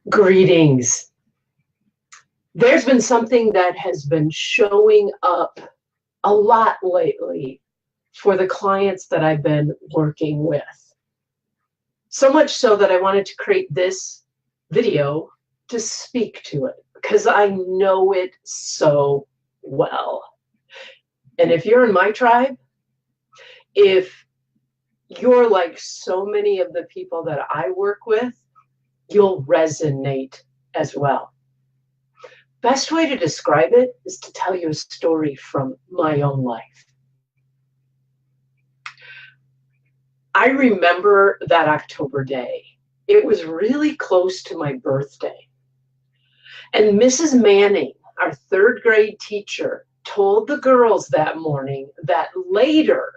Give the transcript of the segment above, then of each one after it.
Greetings. There's been something that has been showing up a lot lately for the clients that I've been working with. So much so that I wanted to create this video to speak to it because I know it so well. And if you're in my tribe, if you're like so many of the people that I work with, you'll resonate as well. Best way to describe it is to tell you a story from my own life. I remember that October day. It was really close to my birthday. And Mrs. Manning, our third grade teacher, told the girls that morning that later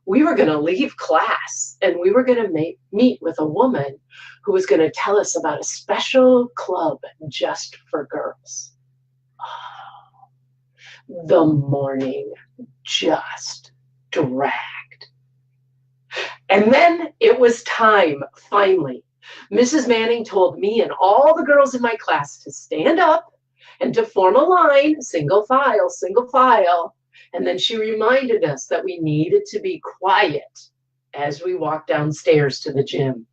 we were going to leave class and we were going to meet with a woman who was going to tell us about a special club just for girls. The morning just dragged. And then it was time, finally. Mrs. Manning told me and all the girls in my class to stand up and to form a line, single file. And then she reminded us that we needed to be quiet as we walked downstairs to the gym.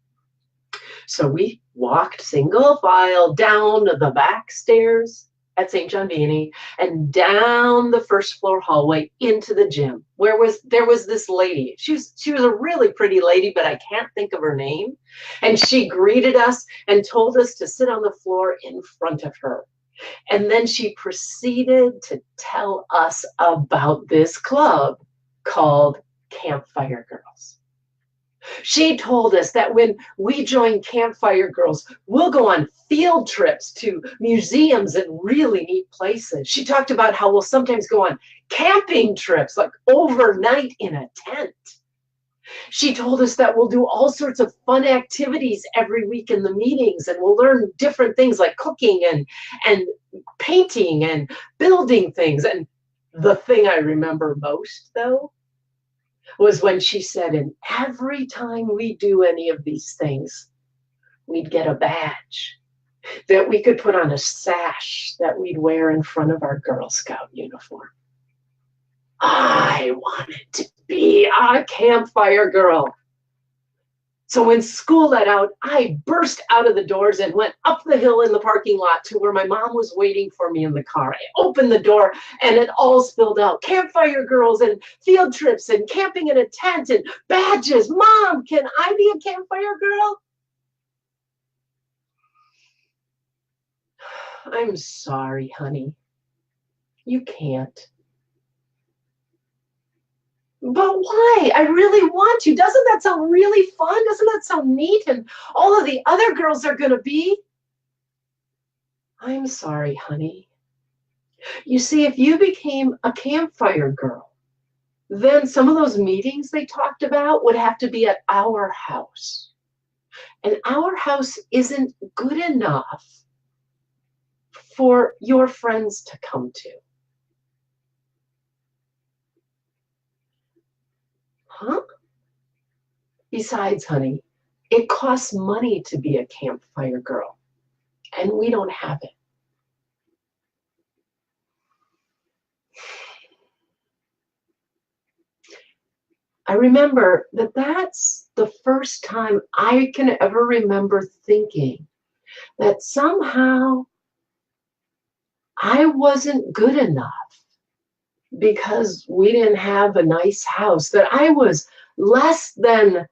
So we walked single file down the back stairs at St. John Vianney and down the first floor hallway into the gym where there was this lady. She was a really pretty lady, but I can't think of her name. And she greeted us and told us to sit on the floor in front of her. And then she proceeded to tell us about this club called Campfire Girls. She told us that when we join Campfire Girls, we'll go on field trips to museums and really neat places. She talked about how we'll sometimes go on camping trips, like overnight in a tent. She told us that we'll do all sorts of fun activities every week in the meetings, and we'll learn different things like cooking and painting and building things. And the thing I remember most, though, was when she said, and every time we do any of these things, we'd get a badge that we could put on a sash that we'd wear in front of our Girl Scout uniform. I wanted to be a Campfire Girl. So when school let out, I burst out of the doors and went up the hill in the parking lot to where my mom was waiting for me in the car. I opened the door and it all spilled out. Campfire Girls and field trips and camping in a tent and badges. Mom, can I be a Campfire Girl? I'm sorry, honey. You can't. But why? I really want to. Doesn't that sound really fun? Doesn't that sound neat? And all of the other girls are going to be. I'm sorry, honey. You see, if you became a Campfire Girl, then some of those meetings they talked about would have to be at our house. And our house isn't good enough for your friends to come to. Huh? Besides, honey, it costs money to be a Campfire Girl, and we don't have it. I remember that that's the first time I can ever remember thinking that somehow I wasn't good enough because we didn't have a nice house, that I was less than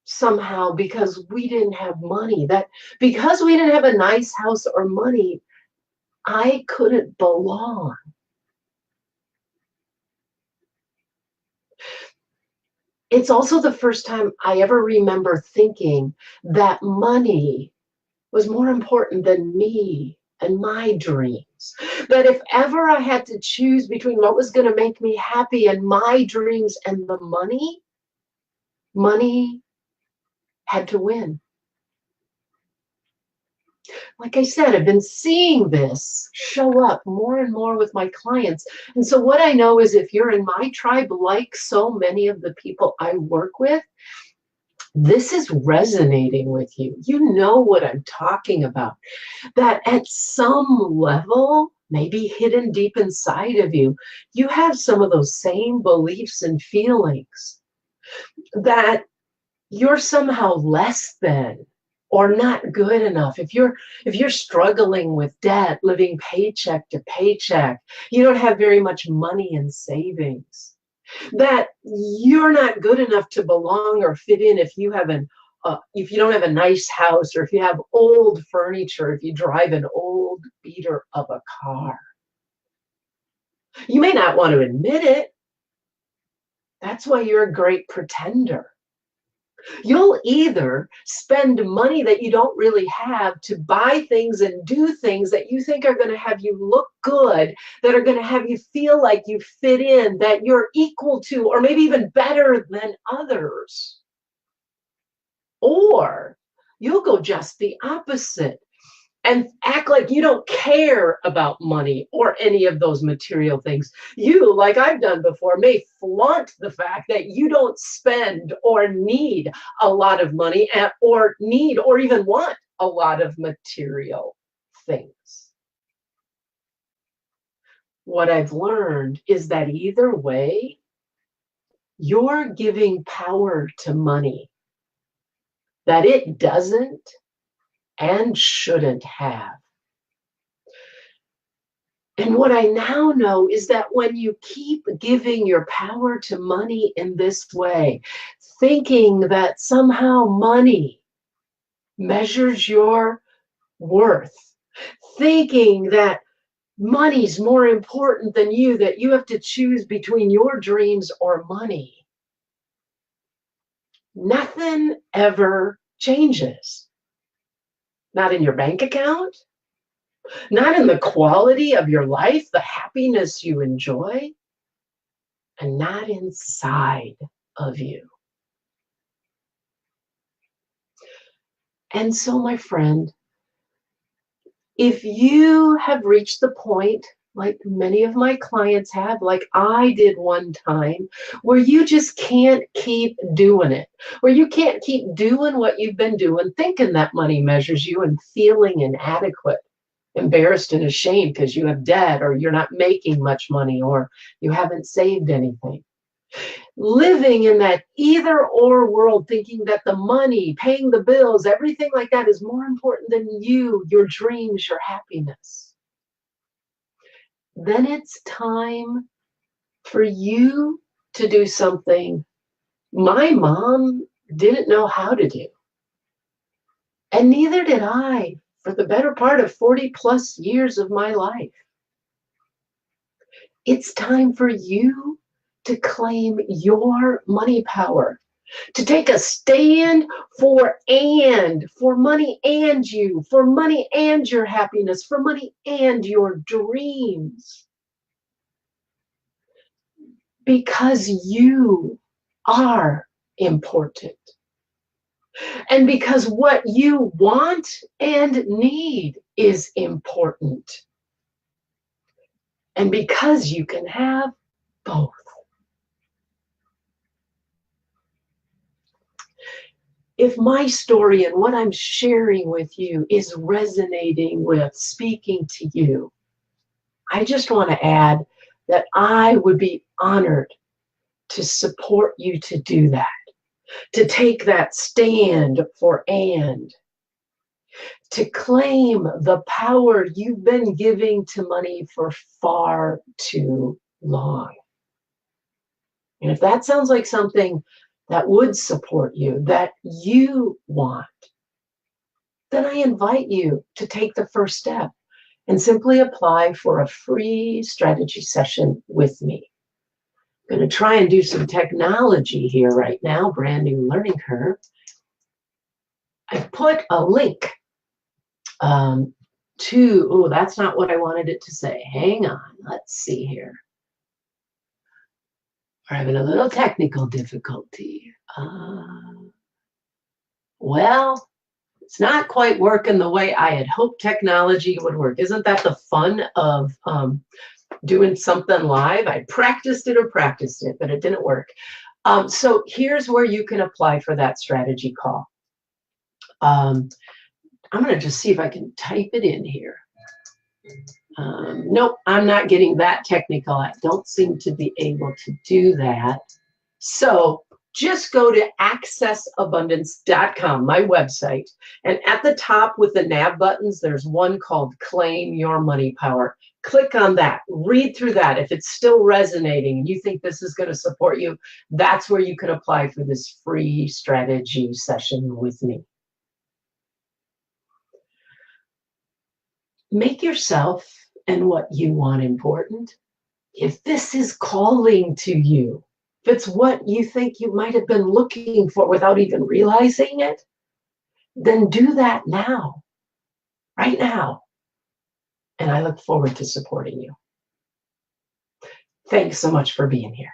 somehow because we didn't have money, that because we didn't have a nice house or money, I couldn't belong. It's also the first time I ever remember thinking that money was more important than me and my dreams. That if ever I had to choose between what was going to make me happy and my dreams and the money, money had to win. Like I said, I've been seeing this show up more and more with my clients. And so what I know is if you're in my tribe, like so many of the people I work with, this is resonating with you. You know what I'm talking about. That at some level, maybe hidden deep inside of you, you have some of those same beliefs and feelings that you're somehow less than or not good enough. If you're struggling with debt, living paycheck to paycheck, you don't have very much money in savings, that you're not good enough to belong or fit in if you don't have a nice house, or if you have old furniture, if you drive an old beater of a car. You may not want to admit it. That's why you're a great pretender. You'll either spend money that you don't really have to buy things and do things that you think are going to have you look good, that are going to have you feel like you fit in, that you're equal to, or maybe even better than others. Or you'll go just the opposite and act like you don't care about money or any of those material things. You, like I've done before, may flaunt the fact that you don't spend or need a lot of money, or need or even want a lot of material things. What I've learned is that either way, you're giving power to money that it doesn't and shouldn't have. And what I now know is that when you keep giving your power to money in this way, thinking that somehow money measures your worth, thinking that money's more important than you, that you have to choose between your dreams or money, nothing ever changes. Not in your bank account, not in the quality of your life, the happiness you enjoy, and not inside of you. And so, my friend, if you have reached the point, like many of my clients have, like I did one time, where you just can't keep doing it, where you can't keep doing what you've been doing, thinking that money measures you and feeling inadequate, embarrassed and ashamed because you have debt, or you're not making much money, or you haven't saved anything. Living in that either or world, thinking that the money, paying the bills, everything like that is more important than you, your dreams, your happiness. Then it's time for you to do something my mom didn't know how to do. And neither did I for the better part of 40 plus years of my life. It's time for you to claim your money power, to take a stand for money and you, for money and your happiness, for money and your dreams. Because you are important. And because what you want and need is important. And because you can have both. If my story and what I'm sharing with you is resonating with, speaking to you, I just want to add that I would be honored to support you to do that, to take that stand for to claim the power you've been giving to money for far too long. And if that sounds like something that would support you, that you want, then I invite you to take the first step and simply apply for a free strategy session with me. I'm going to try and do some technology here right now, brand new learning curve. I've put a link oh, that's not what I wanted it to say. Hang on, let's see here. We're having a little technical difficulty. Well, it's not quite working the way I had hoped technology would work. Isn't that the fun of doing something live? I practiced it, but it didn't work. So here's where you can apply for that strategy call. I'm going to just see if I can type it in here. Nope, I'm not getting that technical. I don't seem to be able to do that. So just go to accessabundance.com, my website, and at the top with the nav buttons, there's one called Claim Your Money Power. Click on that, read through that. If it's still resonating and you think this is going to support you, that's where you can apply for this free strategy session with me. Make yourself and what you want important. If this is calling to you, if it's what you think you might have been looking for without even realizing it, then do that now, right now. And I look forward to supporting you. Thanks so much for being here.